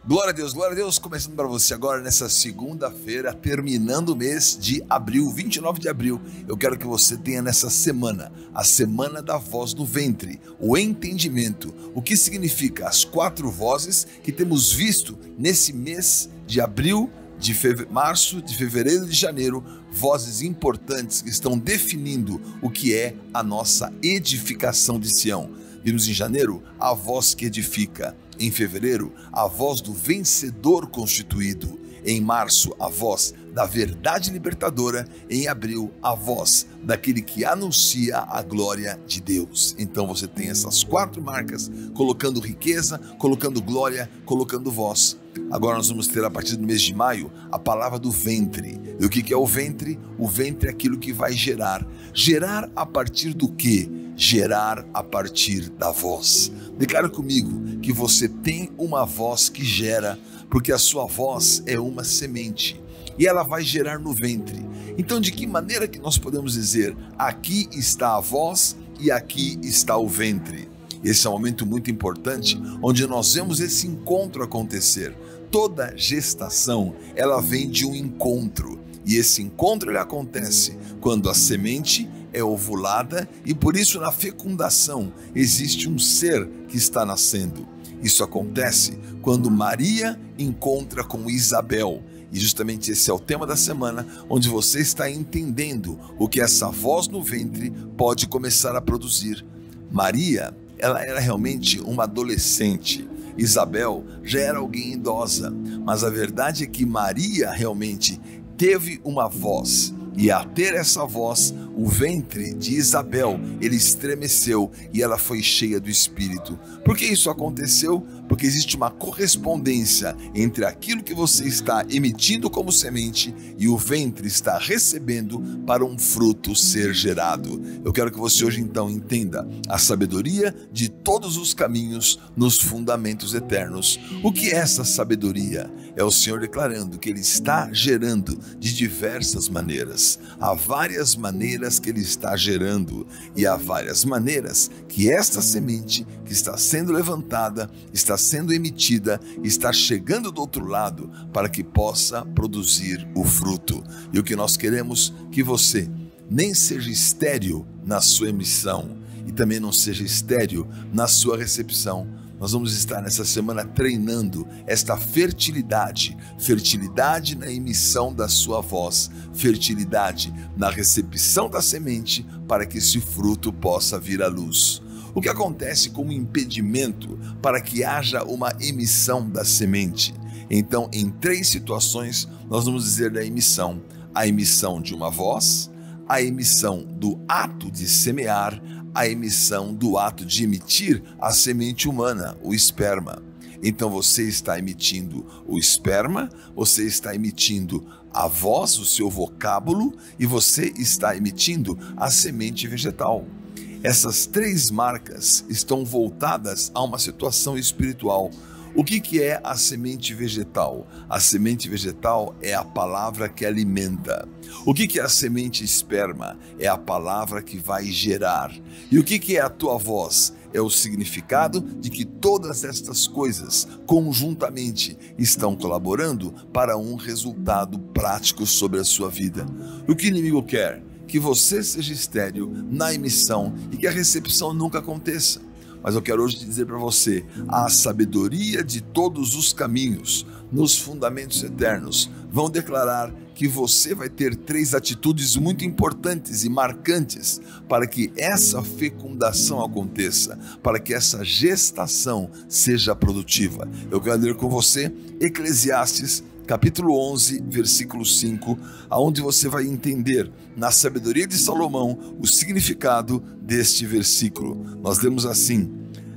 Glória a Deus, começando para você agora nessa segunda-feira, terminando o mês de abril, 29 de abril. Eu quero que você tenha nessa semana, a semana da voz do ventre, o entendimento, o que significa as 4 vozes que temos visto nesse mês de abril, de março, de fevereiro e de janeiro, vozes importantes que estão definindo o que é a nossa edificação de Sião. Vimos em janeiro a voz que edifica, em fevereiro a voz do vencedor constituído, em março a voz da verdade libertadora, em abril a voz daquele que anuncia a glória de Deus. Então você tem essas 4 marcas, colocando riqueza, colocando glória, colocando voz. Agora nós vamos ter a partir do mês de maio a palavra do ventre. E o que é o ventre? O ventre é aquilo que vai gerar. Gerar a partir do quê? Gerar a partir da voz. Declara comigo que você tem uma voz que gera, porque a sua voz é uma semente e ela vai gerar no ventre. Então, de que maneira que nós podemos dizer: aqui está a voz e aqui está o ventre? Esse é um momento muito importante, onde nós vemos esse encontro acontecer. Toda gestação, ela vem de um encontro, e esse encontro ele acontece quando a semente é ovulada, e por isso na fecundação existe um ser que está nascendo. Isso acontece quando Maria encontra com Isabel, e justamente esse é o tema da semana, onde você está entendendo o que essa voz no ventre pode começar a produzir. Maria, ela era realmente uma adolescente. Isabel já era alguém idosa, mas a verdade é que Maria realmente teve uma voz, e a ter essa voz, o ventre de Isabel, ele estremeceu e ela foi cheia do Espírito. Por que isso aconteceu? Porque existe uma correspondência entre aquilo que você está emitindo como semente e o ventre está recebendo para um fruto ser gerado. Eu quero que você hoje então entenda a sabedoria de todos os caminhos nos fundamentos eternos. O que é essa sabedoria? É o Senhor declarando que Ele está gerando de diversas maneiras. Há várias maneiras que Ele está gerando, e há várias maneiras que esta semente que está sendo levantada, está sendo emitida, está chegando do outro lado para que possa produzir o fruto. E o que nós queremos que você nem seja estéril na sua emissão e também não seja estéril na sua recepção. Nós vamos estar nessa semana treinando esta fertilidade na emissão da sua voz, fertilidade na recepção da semente para que esse fruto possa vir à luz. O que acontece como impedimento para que haja uma emissão da semente? Então, em 3 situações, nós vamos dizer da emissão: a emissão de uma voz, a emissão do ato de semear, a emissão do ato de emitir a semente humana, o esperma. Então você está emitindo o esperma, você está emitindo a voz, o seu vocábulo, e você está emitindo a semente vegetal. Essas 3 marcas estão voltadas a uma situação espiritual. O que é a semente vegetal? A semente vegetal é a palavra que alimenta. O que é a semente esperma? É a palavra que vai gerar. E o que é a tua voz? É o significado de que todas estas coisas conjuntamente estão colaborando para um resultado prático sobre a sua vida. O que o inimigo quer? Que você seja estéril na emissão e que a recepção nunca aconteça. Mas eu quero hoje dizer para você: a sabedoria de todos os caminhos nos fundamentos eternos vão declarar que você vai ter 3 atitudes muito importantes e marcantes para que essa fecundação aconteça, para que essa gestação seja produtiva. Eu quero ler com você Eclesiastes capítulo 11, versículo 5, aonde você vai entender, na sabedoria de Salomão, o significado deste versículo. Nós lemos assim,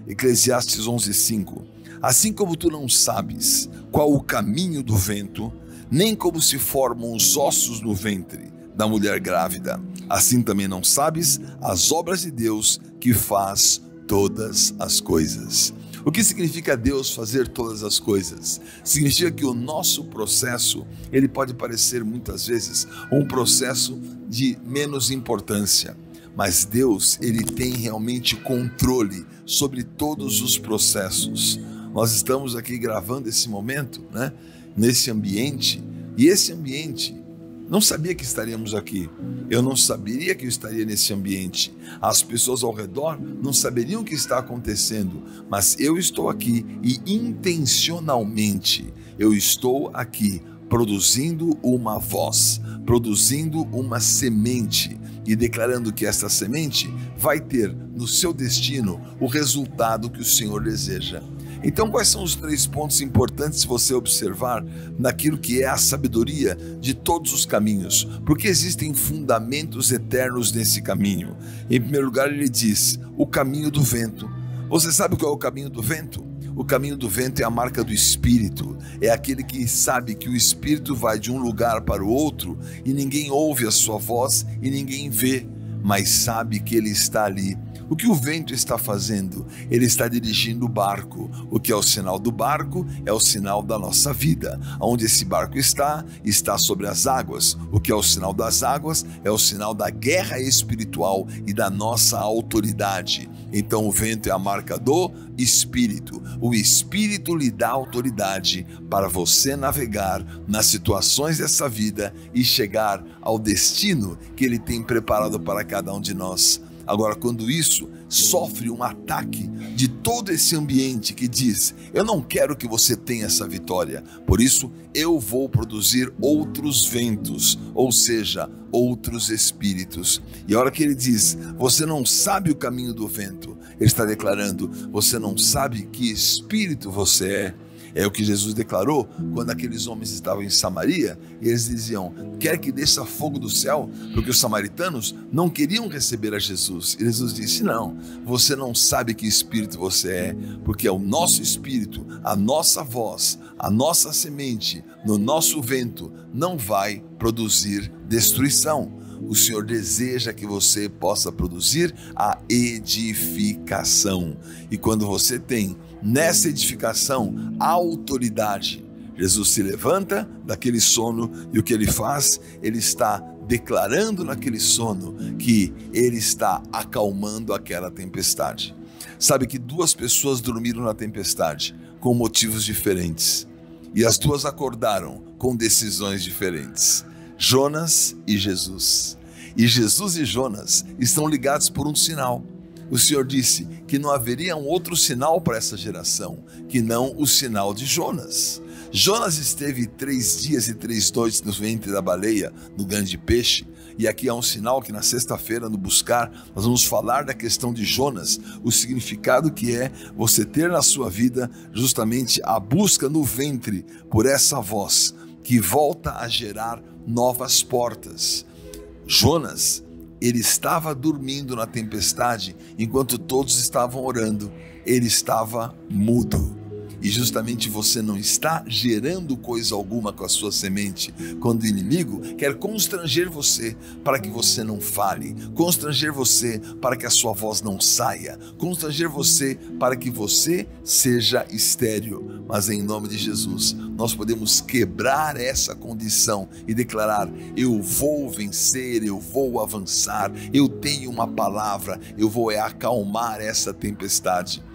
Eclesiastes 11, 5: assim como tu não sabes qual o caminho do vento, nem como se formam os ossos no ventre da mulher grávida, assim também não sabes as obras de Deus que faz todas as coisas. O que significa Deus fazer todas as coisas? Significa que o nosso processo, ele pode parecer muitas vezes um processo de menos importância, mas Deus, ele tem realmente controle sobre todos os processos. Nós estamos aqui gravando esse momento, né? Nesse ambiente, e esse ambiente, não sabia que estaríamos aqui. Eu não saberia que eu estaria nesse ambiente. As pessoas ao redor não saberiam o que está acontecendo, mas eu estou aqui e intencionalmente eu estou aqui produzindo uma voz, produzindo uma semente e declarando que esta semente vai ter no seu destino o resultado que o Senhor deseja. Então, quais são os 3 pontos importantes se você observar naquilo que é a sabedoria de todos os caminhos? Porque existem fundamentos eternos nesse caminho. Em primeiro lugar, ele diz, o caminho do vento. Você sabe qual é o caminho do vento? O caminho do vento é a marca do Espírito. É aquele que sabe que o Espírito vai de um lugar para o outro e ninguém ouve a sua voz e ninguém vê, mas sabe que ele está ali. O que o vento está fazendo? Ele está dirigindo o barco. O que é o sinal do barco? É o sinal da nossa vida. Onde esse barco está sobre as águas. O que é o sinal das águas? É o sinal da guerra espiritual e da nossa autoridade. Então o vento é a marca do Espírito. O Espírito lhe dá autoridade para você navegar nas situações dessa vida e chegar ao destino que Ele tem preparado para cada um de nós. Agora, quando isso sofre um ataque de todo esse ambiente que diz, eu não quero que você tenha essa vitória, por isso eu vou produzir outros ventos, ou seja, outros espíritos. E a hora que ele diz, você não sabe o caminho do vento, ele está declarando, você não sabe que espírito você é. É o que Jesus declarou quando aqueles homens estavam em Samaria e eles diziam, quer que desça fogo do céu? Porque os samaritanos não queriam receber a Jesus. E Jesus disse, não, você não sabe que espírito você é, porque é o nosso espírito, a nossa voz, a nossa semente, no nosso vento, não vai produzir destruição. O Senhor deseja que você possa produzir a edificação. E quando você tem nessa edificação a autoridade, Jesus se levanta daquele sono e o que ele faz? Ele está declarando naquele sono que ele está acalmando aquela tempestade. Sabe que 2 pessoas dormiram na tempestade com motivos diferentes e as 2 acordaram com decisões diferentes. Jonas e Jesus. E Jesus e Jonas estão ligados por um sinal. O Senhor disse que não haveria um outro sinal para essa geração, que não o sinal de Jonas. Jonas esteve 3 dias e 3 noites no ventre da baleia, no grande peixe, e aqui há um sinal que na sexta-feira, no Buscar, nós vamos falar da questão de Jonas, o significado que é você ter na sua vida justamente a busca no ventre por essa voz, que volta a gerar novas portas. Jonas, ele estava dormindo na tempestade enquanto todos estavam orando. Ele estava mudo. E justamente você não está gerando coisa alguma com a sua semente, quando o inimigo quer constranger você para que você não fale, constranger você para que a sua voz não saia, constranger você para que você seja estéril. Mas em nome de Jesus, nós podemos quebrar essa condição e declarar, eu vou vencer, eu vou avançar, eu tenho uma palavra, eu vou acalmar essa tempestade.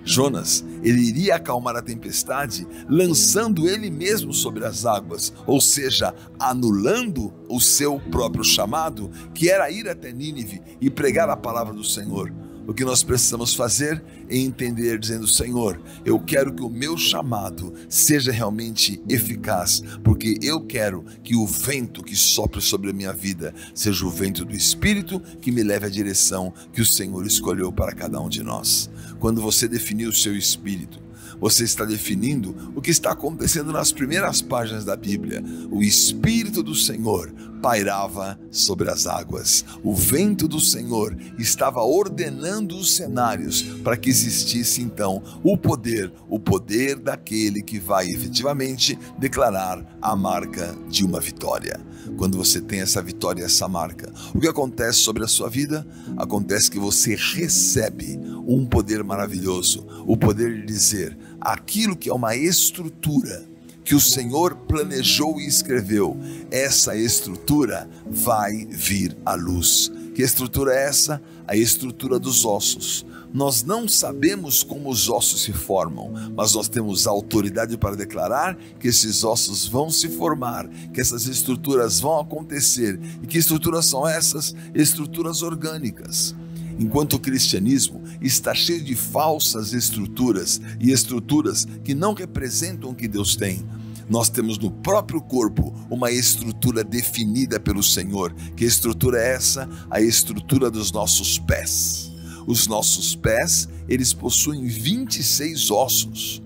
Jonas, ele iria acalmar a tempestade lançando ele mesmo sobre as águas, ou seja, anulando o seu próprio chamado, que era ir até Nínive e pregar a palavra do Senhor. O que nós precisamos fazer é entender, dizendo, Senhor, eu quero que o meu chamado seja realmente eficaz, porque eu quero que o vento que sopre sobre a minha vida seja o vento do Espírito que me leve à direção que o Senhor escolheu para cada um de nós. Quando você definir o seu espírito, você está definindo o que está acontecendo nas primeiras páginas da Bíblia. O Espírito do Senhor pairava sobre as águas. O vento do Senhor estava ordenando os cenários para que existisse então o poder daquele que vai efetivamente declarar a marca de uma vitória. Quando você tem essa vitória, essa marca, o que acontece sobre a sua vida? Acontece que você recebe um poder maravilhoso, o poder de dizer aquilo que é uma estrutura que o Senhor planejou e escreveu, essa estrutura vai vir à luz. Que estrutura é essa? A estrutura dos ossos. Nós não sabemos como os ossos se formam, mas nós temos autoridade para declarar que esses ossos vão se formar, que essas estruturas vão acontecer. E que estruturas são essas? Estruturas orgânicas. Enquanto o cristianismo está cheio de falsas estruturas e estruturas que não representam o que Deus tem, nós temos no próprio corpo uma estrutura definida pelo Senhor. Que estrutura é essa? A estrutura dos nossos pés. Os nossos pés, eles possuem 26 ossos.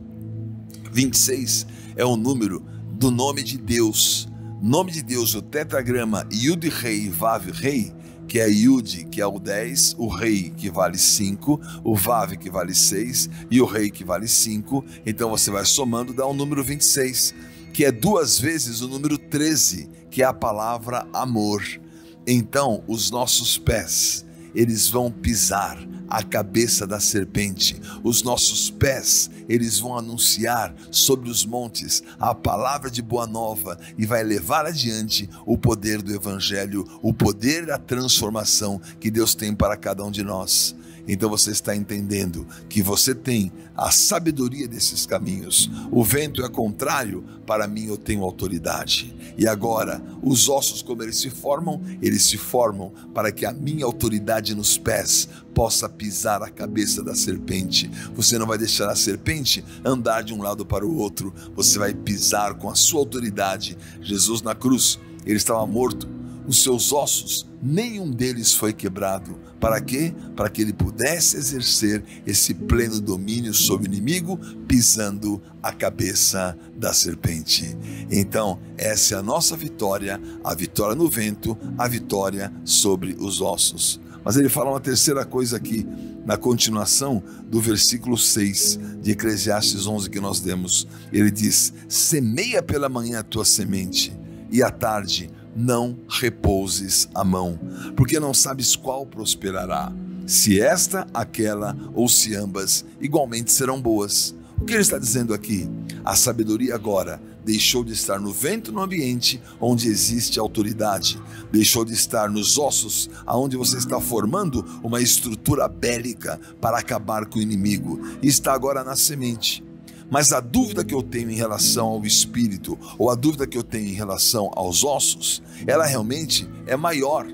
26 é o número do nome de Deus. Nome de Deus, o tetragrama Yud Rei Vav Rei, que é Yud, que é o 10, o Rei, que vale 5, o Vav, que vale 6, e o Rei, que vale 5. Então você vai somando, dá o número 26, que é 2 vezes o número 13, que é a palavra amor. Então, os nossos pés, eles vão pisar a cabeça da serpente. Os nossos pés, eles vão anunciar sobre os montes a palavra de boa nova e vai levar adiante o poder do evangelho, o poder da transformação que Deus tem para cada um de nós. Então você está entendendo que você tem a sabedoria desses caminhos. O vento é contrário, para mim eu tenho autoridade. E agora, os ossos, como eles se formam para que a minha autoridade nos pés possa pisar a cabeça da serpente. Você não vai deixar a serpente andar de um lado para o outro. Você vai pisar com a sua autoridade. Jesus na cruz, ele estava morto. Os seus ossos, nenhum deles foi quebrado. Para quê? Para que ele pudesse exercer esse pleno domínio sobre o inimigo, pisando a cabeça da serpente. Então, essa é a nossa vitória, a vitória no vento, a vitória sobre os ossos. Mas ele fala uma terceira coisa aqui, na continuação do versículo 6 de Eclesiastes 11 que nós demos. Ele diz: semeia pela manhã a tua semente, e à tarde não repouses a mão, porque não sabes qual prosperará, se esta, aquela ou se ambas igualmente serão boas. O que ele está dizendo aqui? A sabedoria agora deixou de estar no vento, no ambiente onde existe autoridade, deixou de estar nos ossos, aonde você está formando uma estrutura bélica para acabar com o inimigo, e está agora na semente. Mas a dúvida que eu tenho em relação ao espírito, ou a dúvida que eu tenho em relação aos ossos, ela realmente é maior.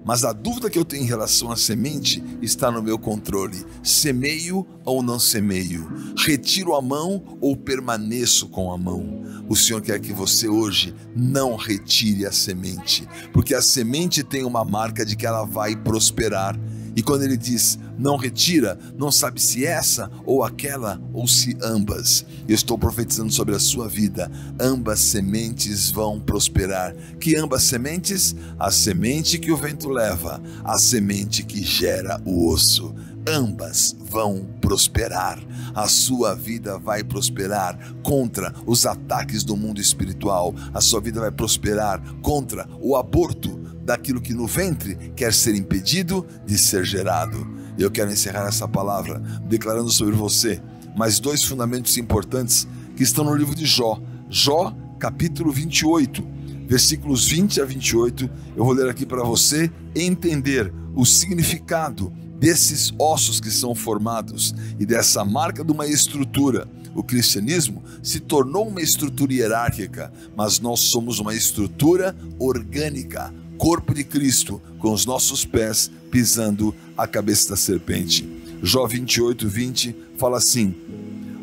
Mas a dúvida que eu tenho em relação à semente está no meu controle. Semeio ou não semeio? Retiro a mão ou permaneço com a mão? O Senhor quer que você hoje não retire a semente, porque a semente tem uma marca de que ela vai prosperar. E quando ele diz, não retira, não sabe se essa ou aquela ou se ambas. Eu estou profetizando sobre a sua vida. Ambas sementes vão prosperar. Que ambas sementes? A semente que o vento leva, a semente que gera o osso. Ambas vão prosperar. A sua vida vai prosperar contra os ataques do mundo espiritual. A sua vida vai prosperar contra o aborto daquilo que no ventre quer ser impedido de ser gerado. Eu quero encerrar essa palavra declarando sobre você mais 2 fundamentos importantes que estão no livro de Jó. Jó, capítulo 28, versículos 20 a 28. Eu vou ler aqui para você entender o significado desses ossos que são formados e dessa marca de uma estrutura. O cristianismo se tornou uma estrutura hierárquica, mas nós somos uma estrutura orgânica, corpo de Cristo, com os nossos pés pisando a cabeça da serpente. Jó 28, 20 fala assim: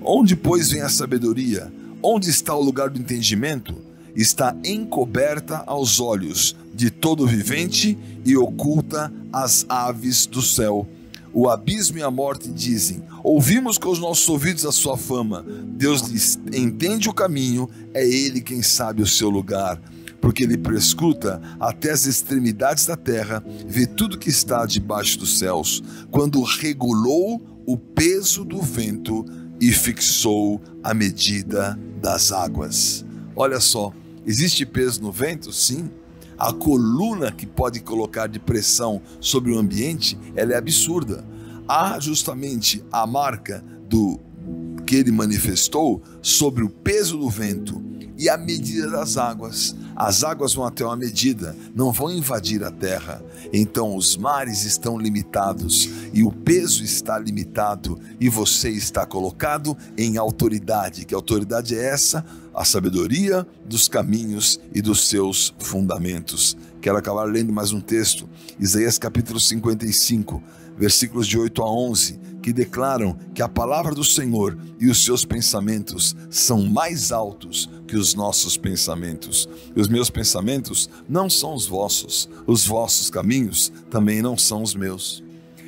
onde, pois, vem a sabedoria? Onde está o lugar do entendimento? Está encoberta aos olhos de todo vivente e oculta às aves do céu. O abismo e a morte dizem: ouvimos com os nossos ouvidos a sua fama. Deus lhes entende o caminho, é Ele quem sabe o seu lugar. Porque Ele prescruta até as extremidades da terra, vê tudo que está debaixo dos céus. Quando regulou o peso do vento e fixou a medida das águas. Olha só, existe peso no vento? Sim. A coluna que pode colocar de pressão sobre o ambiente, ela é absurda. Há justamente a marca do que ele manifestou sobre o peso do vento e a medida das águas. As águas vão até uma medida, não vão invadir a terra. Então os mares estão limitados e o peso está limitado e você está colocado em autoridade. Que autoridade é essa? A sabedoria dos caminhos e dos seus fundamentos. Quero acabar lendo mais um texto, Isaías capítulo 55, versículos de 8 a 11, que declaram que a palavra do Senhor e os seus pensamentos são mais altos que os nossos pensamentos. E os meus pensamentos não são os vossos caminhos também não são os meus.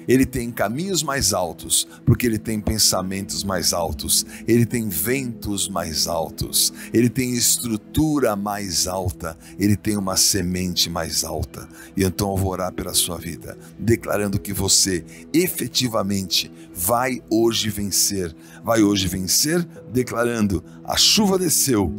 Ele tem caminhos mais altos, porque ele tem pensamentos mais altos, ele tem ventos mais altos, ele tem estrutura mais alta, ele tem uma semente mais alta. E então eu vou orar pela sua vida, declarando que você efetivamente vai hoje vencer, declarando: a chuva desceu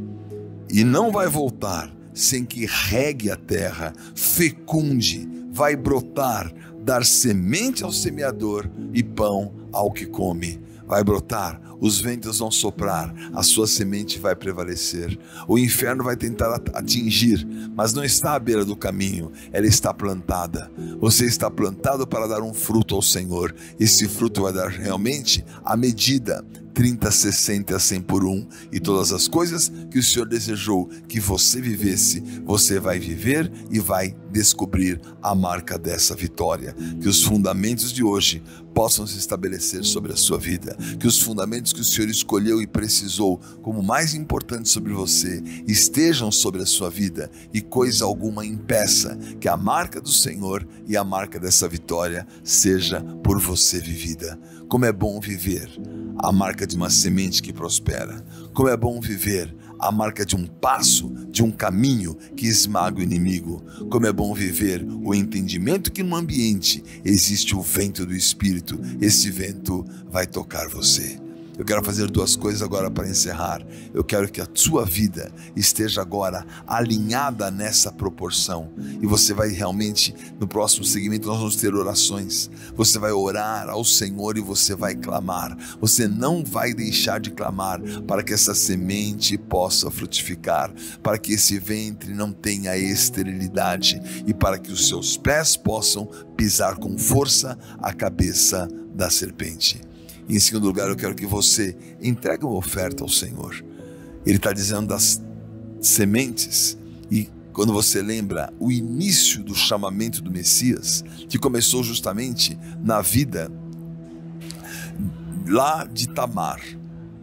e não vai voltar sem que regue a terra, fecunde, vai brotar, dar semente ao semeador e pão ao que come. Vai brotar, os ventos vão soprar, a sua semente vai prevalecer. O inferno vai tentar atingir, mas não está à beira do caminho, ela está plantada. Você está plantado para dar um fruto ao Senhor. Esse fruto vai dar realmente a medida, 30, 60, 100 por 1, e todas as coisas que o Senhor desejou que você vivesse, você vai viver e vai descobrir a marca dessa vitória. Que os fundamentos de hoje possam se estabelecer sobre a sua vida, que os fundamentos que o Senhor escolheu e precisou como mais importantes sobre você estejam sobre a sua vida e coisa alguma impeça que a marca do Senhor e a marca dessa vitória seja por você vivida. Como é bom viver a marca de uma semente que prospera. Como é bom viver a marca de um passo, de um caminho que esmaga o inimigo. Como é bom viver o entendimento que no ambiente existe o vento do Espírito. Esse vento vai tocar você. Eu quero fazer duas coisas agora para encerrar. Eu quero que a sua vida esteja agora alinhada nessa proporção. E você vai realmente, no próximo segmento, nós vamos ter orações. Você vai orar ao Senhor e você vai clamar. Você não vai deixar de clamar para que essa semente possa frutificar, para que esse ventre não tenha esterilidade e para que os seus pés possam pisar com força a cabeça da serpente. E em segundo lugar, eu quero que você entregue uma oferta ao Senhor. Ele está dizendo das sementes. E quando você lembra o início do chamamento do Messias, que começou justamente na vida lá de Tamar.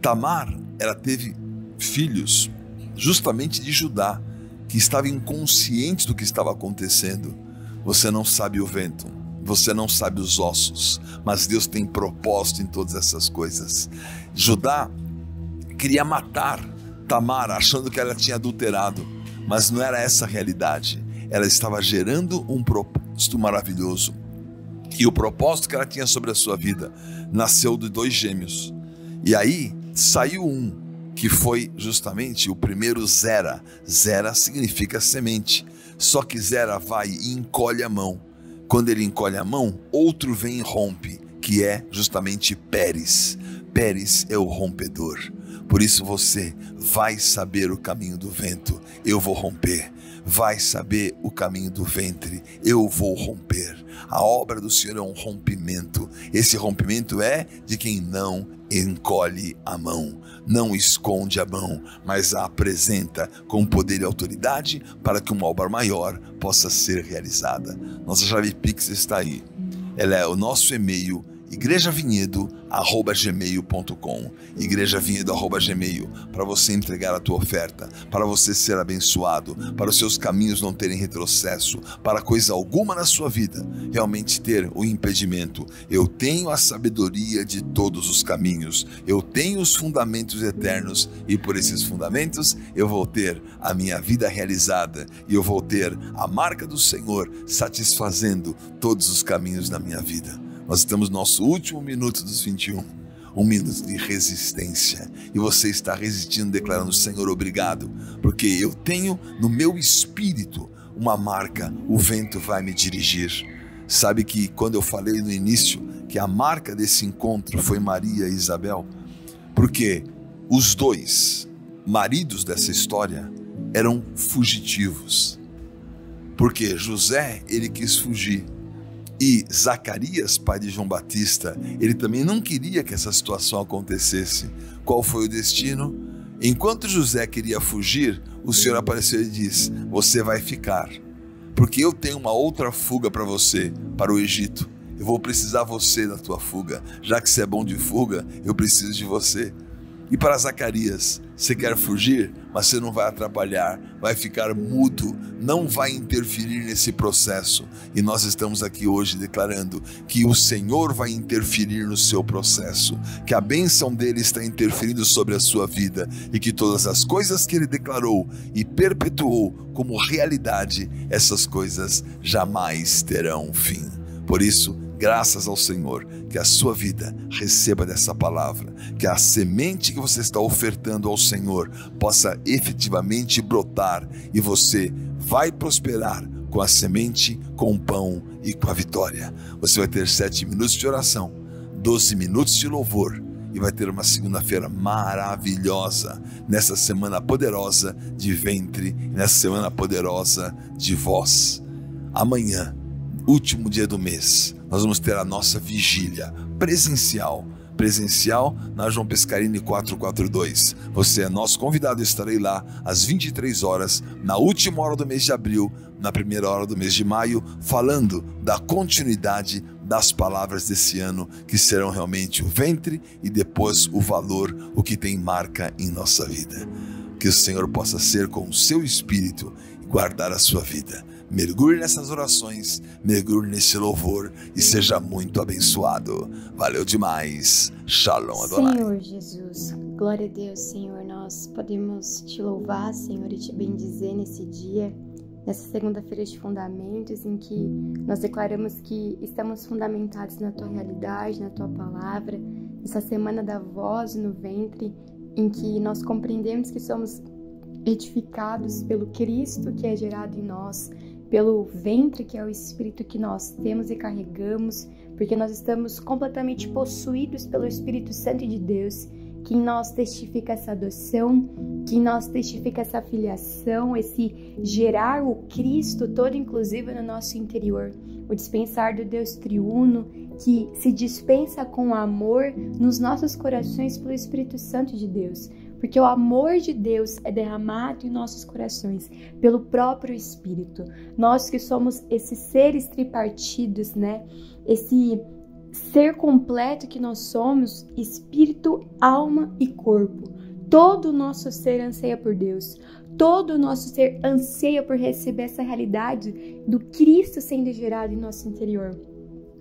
Tamar, ela teve filhos justamente de Judá, que estava inconsciente do que estava acontecendo. Você não sabe o vento. Você não sabe os ossos, mas Deus tem propósito em todas essas coisas. Judá queria matar Tamar, achando que ela tinha adulterado, mas não era essa a realidade. Ela estava gerando um propósito maravilhoso. E o propósito que ela tinha sobre a sua vida nasceu de 2 gêmeos. E aí saiu um, que foi justamente o primeiro Zera. Zera significa semente. Só que Zera vai e encolhe a mão. Quando ele encolhe a mão, outro vem e rompe, que é justamente Pérez. Pérez é o rompedor. Por isso você vai saber o caminho do vento, eu vou romper. Vai saber o caminho do ventre, eu vou romper. A obra do Senhor é um rompimento. Esse rompimento é de quem não encolhe a mão, não esconde a mão, mas a apresenta com poder e autoridade para que uma obra maior possa ser realizada. Nossa chave Pix está aí. Ela é o nosso e-mail, igrejavinhedo@gmail.com, igrejavinhedo@gmail, para você entregar a tua oferta, para você ser abençoado, para os seus caminhos não terem retrocesso, para coisa alguma na sua vida realmente ter o impedimento. Eu tenho a sabedoria de todos os caminhos, eu tenho os fundamentos eternos e por esses fundamentos eu vou ter a minha vida realizada e eu vou ter a marca do Senhor satisfazendo todos os caminhos da minha vida. Nós estamos no nosso último minuto dos 21, um minuto de resistência. E você está resistindo, declarando: Senhor, obrigado, porque eu tenho no meu espírito uma marca, o vento vai me dirigir. Sabe que quando eu falei no início que a marca desse encontro foi Maria e Isabel, porque os dois maridos dessa história eram fugitivos. Porque José, ele quis fugir. E Zacarias, pai de João Batista, ele também não queria que essa situação acontecesse. Qual foi o destino? Enquanto José queria fugir, o Senhor apareceu e disse: você vai ficar, porque eu tenho uma outra fuga para você, para o Egito. Eu vou precisar você na tua fuga. Já que você é bom de fuga, eu preciso de você. E para Zacarias, você quer fugir, mas você não vai atrapalhar, vai ficar mudo, não vai interferir nesse processo. E nós estamos aqui hoje declarando que o Senhor vai interferir no seu processo, que a bênção dele está interferindo sobre a sua vida e que todas as coisas que ele declarou e perpetuou como realidade, essas coisas jamais terão fim. Por isso, graças ao Senhor, que a sua vida receba dessa palavra, que a semente que você está ofertando ao Senhor possa efetivamente brotar e você vai prosperar com a semente, com o pão e com a vitória. Você vai ter 7 minutos de oração, 12 minutos de louvor e vai ter uma segunda-feira maravilhosa nessa semana poderosa de ventre, nessa semana poderosa de voz. Amanhã, último dia do mês, nós vamos ter a nossa vigília presencial na João Pescarini 442. Você é nosso convidado, eu estarei lá às 23 horas, na última hora do mês de abril, na primeira hora do mês de maio, falando da continuidade das palavras desse ano, que serão realmente o ventre e depois o valor, o que tem marca em nossa vida. Que o Senhor possa ser com o seu espírito e guardar a sua vida. Mergulhe nessas orações, mergulhe nesse louvor e seja muito abençoado. Valeu demais. Shalom Adonai. Senhor Jesus, glória a Deus, Senhor. Nós podemos te louvar, Senhor, e te bendizer nesse dia, nessa segunda-feira de fundamentos, em que nós declaramos que estamos fundamentados na tua realidade, na tua palavra, nessa semana da voz no ventre, em que nós compreendemos que somos edificados pelo Cristo que é gerado em nós, pelo ventre que é o Espírito que nós temos e carregamos, porque nós estamos completamente possuídos pelo Espírito Santo de Deus, que em nós testifica essa adoção, que em nós testifica essa filiação, esse gerar o Cristo todo inclusive no nosso interior, o dispensar do Deus triuno, que se dispensa com amor nos nossos corações pelo Espírito Santo de Deus, porque o amor de Deus é derramado em nossos corações pelo próprio Espírito. Nós que somos esses seres tripartidos, Esse ser completo que nós somos, espírito, alma e corpo. Todo o nosso ser anseia por Deus. Todo o nosso ser anseia por receber essa realidade do Cristo sendo gerado em nosso interior,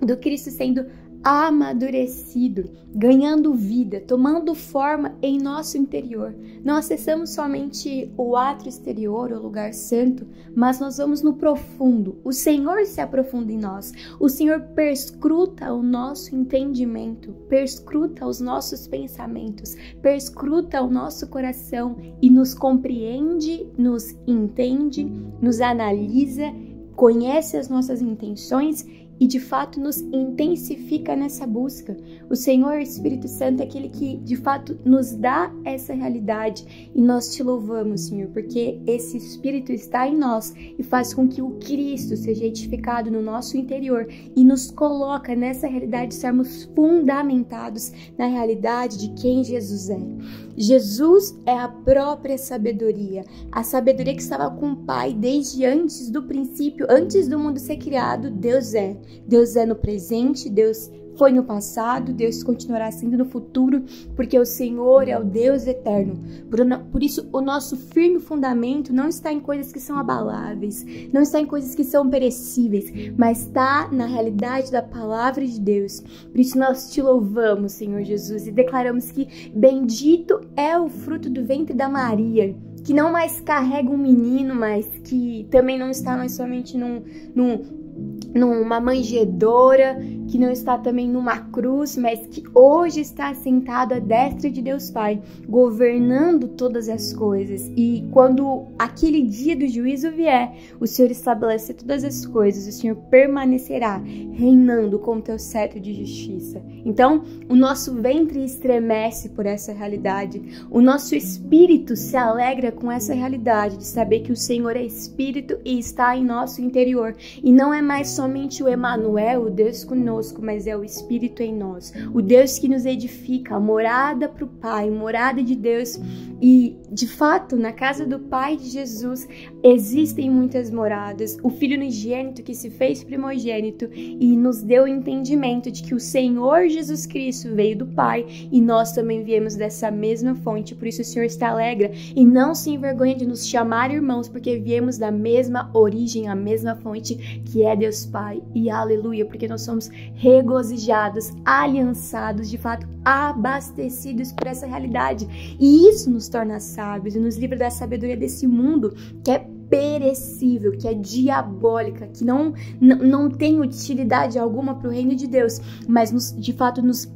do Cristo sendo amadurecido, ganhando vida, tomando forma em nosso interior. Não acessamos somente o átrio exterior, o lugar santo, mas nós vamos no profundo. O Senhor se aprofunda em nós. O Senhor perscruta o nosso entendimento, perscruta os nossos pensamentos, perscruta o nosso coração e nos compreende, nos entende, nos analisa, conhece as nossas intenções e de fato nos intensifica nessa busca. O Senhor, Espírito Santo, é aquele que de fato nos dá essa realidade e nós te louvamos, Senhor, porque esse Espírito está em nós e faz com que o Cristo seja edificado no nosso interior e nos coloca nessa realidade de sermos fundamentados na realidade de quem Jesus é. Jesus é a própria sabedoria, a sabedoria que estava com o Pai desde antes do princípio, antes do mundo ser criado. Deus é no presente, Deus foi no passado, Deus continuará sendo no futuro, porque o Senhor é o Deus eterno. Por isso, o nosso firme fundamento não está em coisas que são abaláveis, não está em coisas que são perecíveis, mas está na realidade da palavra de Deus. Por isso, nós te louvamos, Senhor Jesus, e declaramos que bendito é o fruto do ventre da Maria, que não mais carrega um menino, mas que também não está mais somente numa manjedoura, que não está também numa cruz, mas que hoje está sentado à destra de Deus Pai, governando todas as coisas. E quando aquele dia do juízo vier, o Senhor estabelecer todas as coisas, o Senhor permanecerá reinando com o teu cetro de justiça. Então, o nosso ventre estremece por essa realidade, o nosso espírito se alegra com essa realidade de saber que o Senhor é Espírito e está em nosso interior. E não é mais somente o Emanuel, o Deus conosco, mas é o Espírito em nós, o Deus que nos edifica, a morada para o Pai, morada de Deus. E, de fato, na casa do Pai de Jesus existem muitas moradas. O Filho unigênito que se fez primogênito e nos deu o entendimento de que o Senhor Jesus Cristo veio do Pai e nós também viemos dessa mesma fonte. Por isso o Senhor está alegre e não se envergonha de nos chamar irmãos, porque viemos da mesma origem, a mesma fonte, que é Deus Pai. E aleluia, porque nós somos regozijados, aliançados, de fato abastecidos por essa realidade. E isso nos torna sábios e nos livra da sabedoria desse mundo que é perecível, que é diabólica, que não tem utilidade alguma para o reino de Deus, mas de fato nos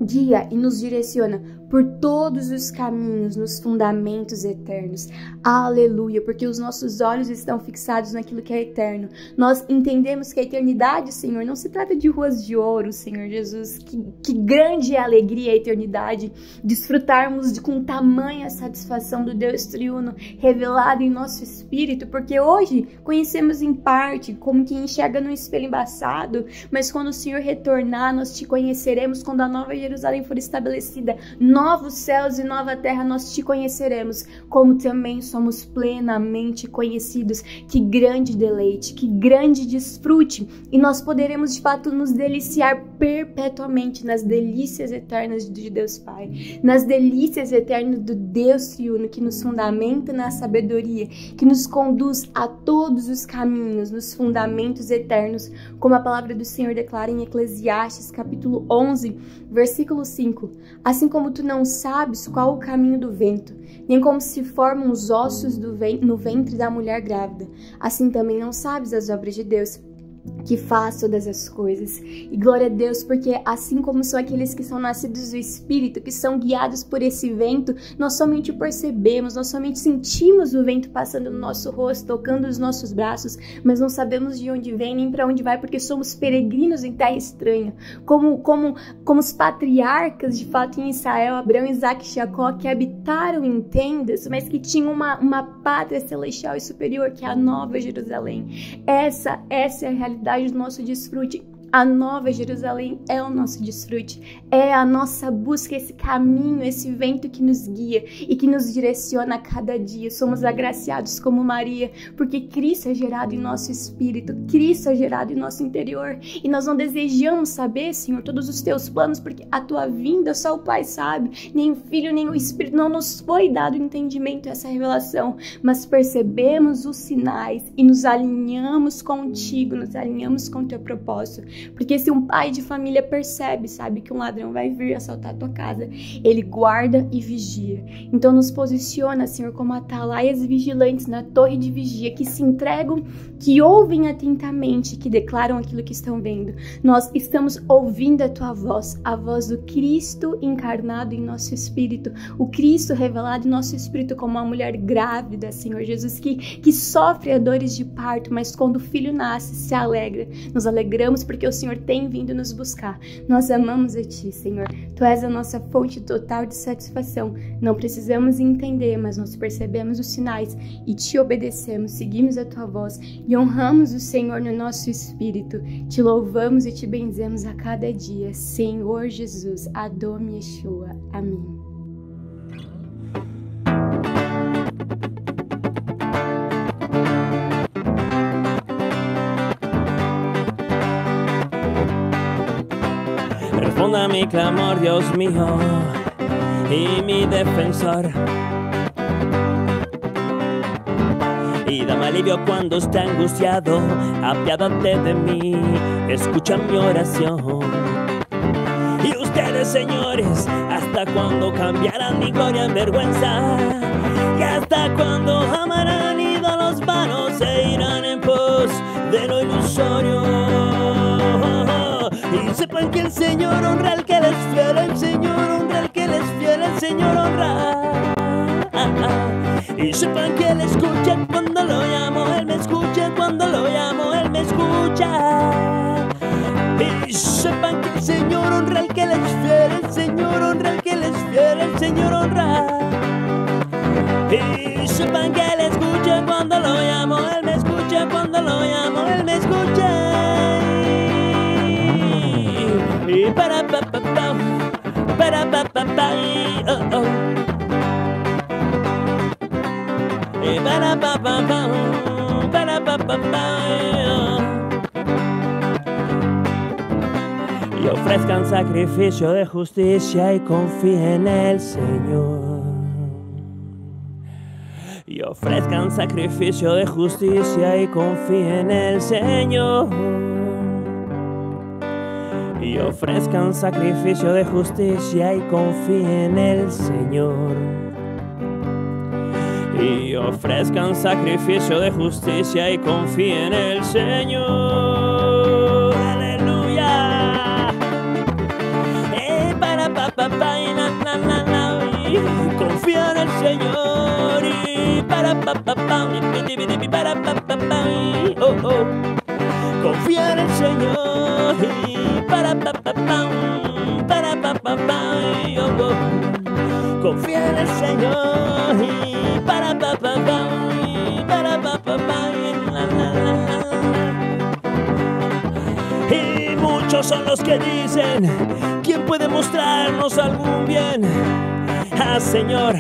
guia e nos direciona por todos os caminhos, nos fundamentos eternos. Aleluia, porque os nossos olhos estão fixados naquilo que é eterno. Nós entendemos que a eternidade, Senhor, não se trata de ruas de ouro, Senhor Jesus. Que grande é a alegria a eternidade, desfrutarmos com tamanha satisfação do Deus triuno revelado em nosso espírito, porque hoje conhecemos em parte, como quem enxerga num espelho embaçado, mas quando o Senhor retornar, nós te conheceremos. Quando a nova Jerusalém for estabelecida, novos céus e nova terra, nós te conheceremos, como também somos plenamente conhecidos. Que grande deleite, que grande desfrute, e nós poderemos de fato nos deliciar perpetuamente nas delícias eternas de Deus Pai, nas delícias eternas do Deus triuno, que nos fundamenta na sabedoria, que nos conduz a todos os caminhos, nos fundamentos eternos, como a palavra do Senhor declara em Eclesiastes capítulo 11, versículo 5. Assim como tu não sabes qual o caminho do vento, nem como se formam os ossos no ventre da mulher grávida, assim também não sabes as obras de Deus, que faz todas as coisas. E glória a Deus, porque assim como são aqueles que são nascidos do Espírito, que são guiados por esse vento, nós somente percebemos, nós somente sentimos o vento passando no nosso rosto, tocando os nossos braços, mas não sabemos de onde vem nem para onde vai, porque somos peregrinos em terra estranha, como os patriarcas de fato em Israel, Abraão, Isaac e Jacó, que habitaram em tendas, mas que tinham uma pátria celestial e superior, que é a Nova Jerusalém. Essa é a realidade do nosso desfrute. A Nova Jerusalém é o nosso desfrute, é a nossa busca, esse caminho, esse vento que nos guia e que nos direciona a cada dia. Somos agraciados como Maria, porque Cristo é gerado em nosso espírito, Cristo é gerado em nosso interior, e nós não desejamos saber, Senhor, todos os teus planos, porque a tua vinda só o Pai sabe, nem o Filho, nem o Espírito, não nos foi dado entendimento essa revelação, mas percebemos os sinais e nos alinhamos contigo, nos alinhamos com o teu propósito. Porque se um pai de família percebe, sabe, que um ladrão vai vir assaltar a tua casa, ele guarda e vigia. Então nos posiciona, Senhor, como atalaias vigilantes na torre de vigia, que se entregam, que ouvem atentamente, que declaram aquilo que estão vendo. Nós estamos ouvindo a tua voz, a voz do Cristo encarnado em nosso espírito, o Cristo revelado em nosso espírito como uma mulher grávida, Senhor Jesus, que sofre a dores de parto, mas quando o filho nasce, se alegra. Nos alegramos porque o Senhor tem vindo nos buscar. Nós amamos a Ti, Senhor. Tu és a nossa fonte total de satisfação. Não precisamos entender, mas nós percebemos os sinais e Te obedecemos, seguimos a Tua voz e honramos o Senhor no nosso espírito. Te louvamos e Te benzemos a cada dia. Senhor Jesus, Adom Yeshua. Amém. Responda mi clamor, Dios mío, y mi defensor. Y dame alivio cuando esté angustiado, apiádate de mí, escucha mi oración. Y ustedes, señores, ¿hasta cuándo cambiarán mi gloria en vergüenza? ¿Y hasta cuándo amarán ídolos vanos e irán en pos de lo ilusorio? Y que el Señor honra al que les fiel, el Señor honra al que les fiel, el Señor honra. Y sepan que Él escucha cuando lo llamo, Él me escucha cuando lo llamo, Él me escucha. Y sepan que el Señor honra al que les fiel, el Señor honra al que les fiel, el Señor honra. Y sepan que Él escucha cuando lo llamo, Él me escucha cuando lo llamo, Él me escucha. Y para pa pa pa, para pa pa pa, oh oh. Y para pa pa pa, para pa pa pa, oh. Y ofrezcan sacrificio de justicia y confíen en el Señor. Y ofrezcan sacrificio de justicia y confíen en el Señor. Y ofrezcan sacrificio de justicia y confíen en el Señor. Y ofrezcan sacrificio de justicia y confíen en el Señor. Aleluya. Para pa pa pa, na na na na. Confía en el Señor. Y para pa pa pa, para pa pa pa, oh oh. Confía en el Señor. Y para pa pa pa, para pa pa pa, oh oh. Confía en el Señor. Y para pa pa pa, para pa pa pa, la la la la. Y muchos son los que dicen: ¿quién puede mostrarnos algún bien? Ah, Señor,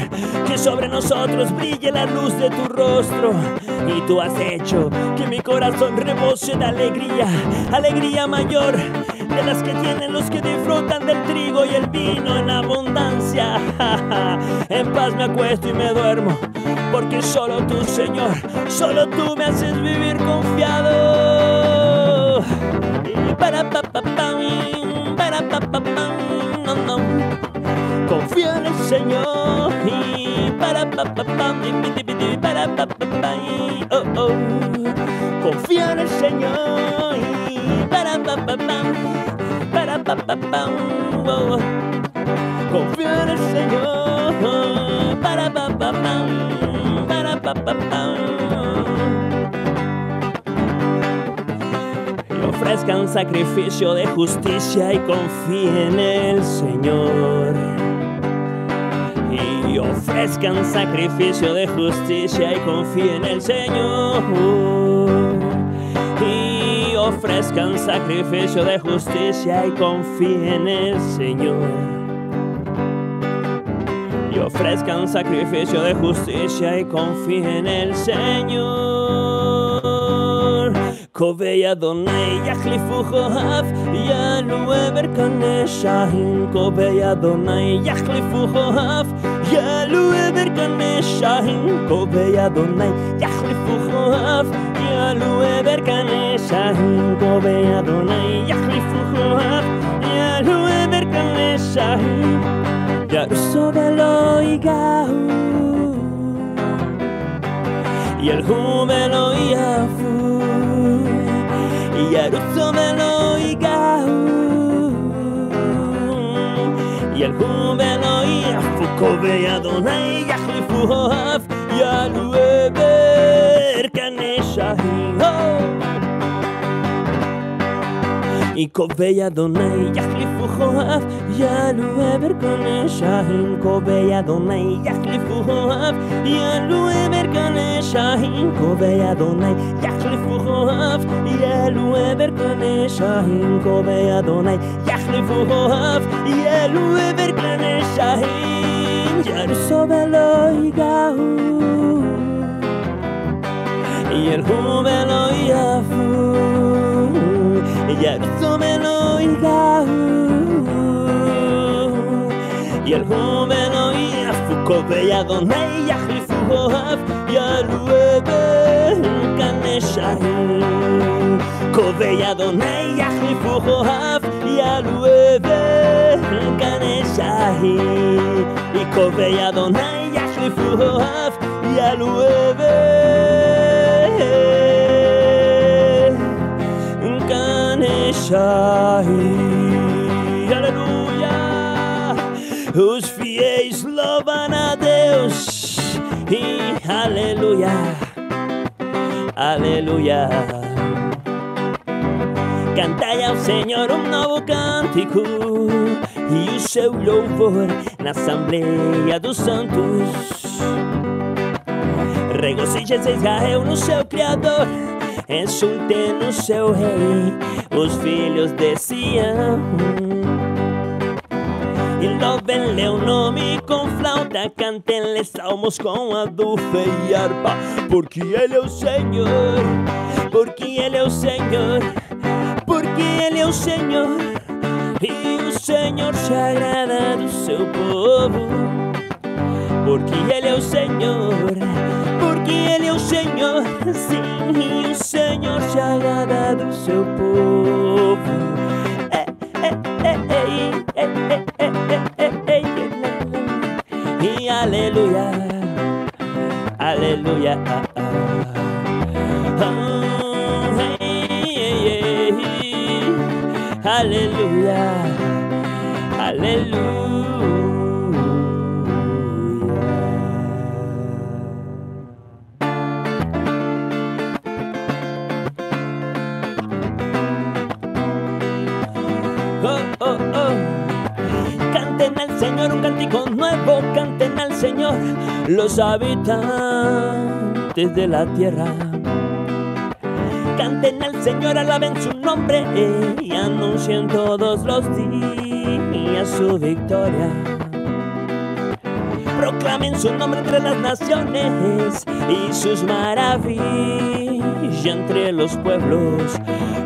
que sobre nosotros brille la luz de tu rostro. Y tú has hecho que mi corazón rebose de alegría, alegría mayor de las que tienen los que disfrutan del trigo y el vino en abundancia. En paz me acuesto y me duermo, porque solo tú, Señor, solo tú me haces vivir confiado. Y para pa pa pa, para pa pa pa, no no. Confía en el Señor. Y para pa pa pa, para pa pa pa, oh oh. Confía en el Señor. Y para pa pa pa, para pa pa pa, oh oh. Confía en el Señor. Para pa pa pa, para pa pa pa. Y ofrezcan sacrificio de justicia y confíen en el Señor. Y ofrezcan sacrificio de justicia y confíen en el Señor. Y ofrezcan sacrificio de justicia y confíen en el Señor. Y ofrezcan sacrificio de justicia y confíen en el Señor. Kovei Adonai yachlifu chohav, yalu ever kaneshahim. Kovei Adonai yachlifu chohav, yalu ever kaneshahim. Kovei Adonai yachlifu chohav, yalu ever kaneshahim. Kovei Adonai yachlifu chohav, yalu ever kaneshahim. Yaruso velo igahu, yelhu velo yafu. Yaruso velo igahu, yelhu velo yafu. Kovei Adonai yachlifu chohav, yalu ever kaneshahim. Y Kovei Adonai yachlifu chohav, yalu ever kaneshahim. Kovei Adonai yachlifu chohav, yalu ever kaneshahim. Kovei Adonai yachlifu chohav, yalu ever kaneshahim. Kovei Adonai yachlifu chohav, yalu ever kaneshahim. Yaruso velo igahu, yelhu velo yafu. Yaruso velo igahu, yelhu velo yafu. Kovei Adonai yachlifu chohav, yalu ever kaneshahim. Kovei Adonai yachlifu chohav, yalu ever kaneshahim. Y Kovei Adonai yachlifu chohav, yalu ever kaneshahim. Os fiéis louvam a Deus e aleluia, aleluia. Cantai ao Senhor novo cântico e o seu louvor na Assembleia dos Santos. Regozije-se Israel no seu Criador, exulte no seu Rei, os filhos de Sião. E louvem-lhe o nome com flauta, cantem-lhe salmos com adufe e harpa, porque Ele é o Senhor, porque Ele é o Senhor, porque Ele é o Senhor, e o Senhor se agrada do seu povo, porque Ele é o Senhor, porque Ele é o Senhor, sim, e o Senhor se agrada do seu povo. E aleluia, aleluia, aleluia, aleluia. Canten al Señor un cántico nuevo, canten al Señor los habitantes de la tierra. Canten al Señor, alaben su nombre y anuncien todos los días su victoria. Proclamen su nombre entre las naciones y sus maravillas entre los pueblos.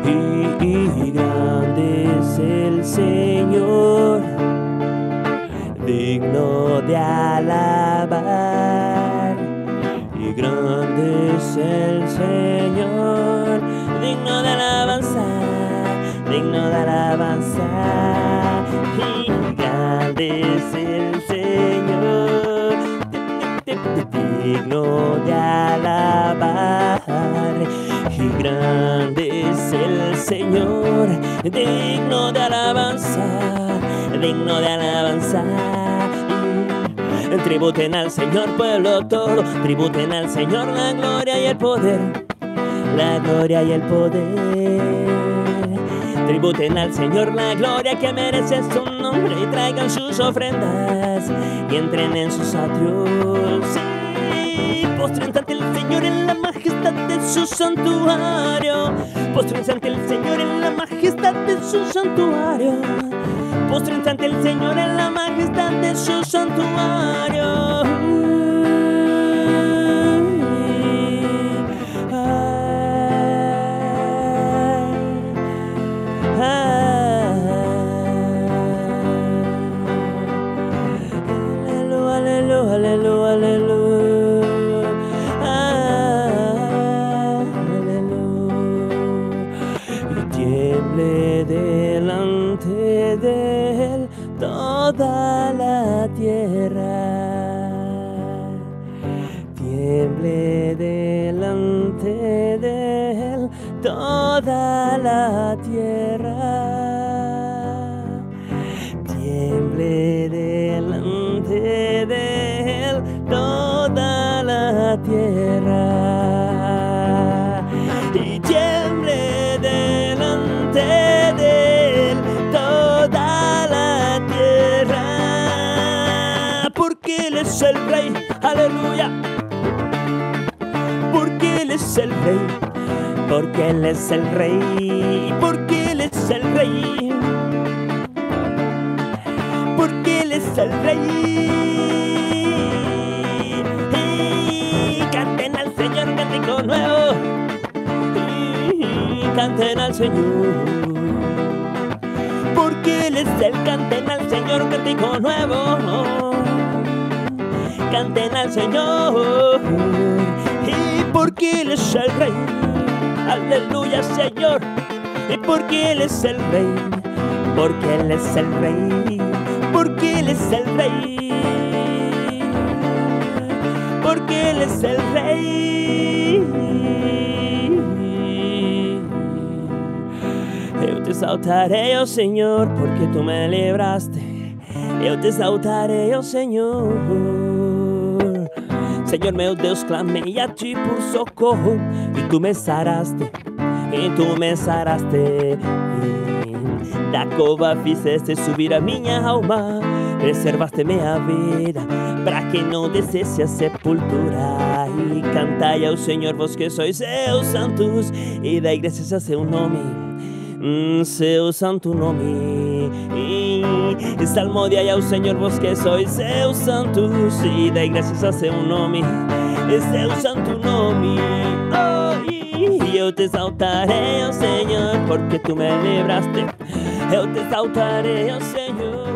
Y grande es el Señor, digno de alabar. Y grande es el Señor, digno de alabanza, digno de alabanza. Y grande es el Señor, digno de alabar. Y grande es el Señor, digno de alabanza, digno de alabanza. Tributen al Señor, pueblo todo, tributen al Señor la gloria y el poder, la gloria y el poder. Tributen al Señor la gloria que merece su nombre y traigan sus ofrendas y entren en sus atrios. Sí, postrense ante el Señor en la majestad de su santuario, postrense ante el Señor en la majestad de su santuario, postrense ante el Señor en la majestad de su santuario. Aleluya, aleluya, aleluya, aleluya. Y tiemble delante de Él toda la tierra, tiemble delante de Él toda la tierra, tiemble delante de Él toda la tierra, y tiemble delante de Él toda la tierra, porque Él es el Rey, aleluya, porque Él es el Rey, porque Él es el Rey, porque Él es el Rey, porque Él es el Rey. Y canten al Señor un cántico nuevo, y canten al Señor, porque Él es el, canten al Señor un cántico nuevo, canten al Señor, y porque Él es el Rey, aleluya Señor, y porque Él es el Rey, porque Él es el Rey, porque Él es el Rey, porque Él es el Rey. Eu te exaltaré, oh Señor, porque tú me libraste eu te exaltarei, ó Senhor. Senhor meu Deus, clamei a ti por socorro, e tu me saraste, e tu me saraste. Da cova fizeste subir a minha alma, preservaste minha vida, para que não descesse a sepultura. E cantai ao Senhor, vós que sois seus santos, e dai graças a seu nome, seu santo nome. E salmodiai ao Senhor, vós que sois seus santos, e dai graças a seu nome, seu santo nome. E eu te exaltarei, ó Senhor, porque tu me libraste. Eu te exaltarei, ó Senhor.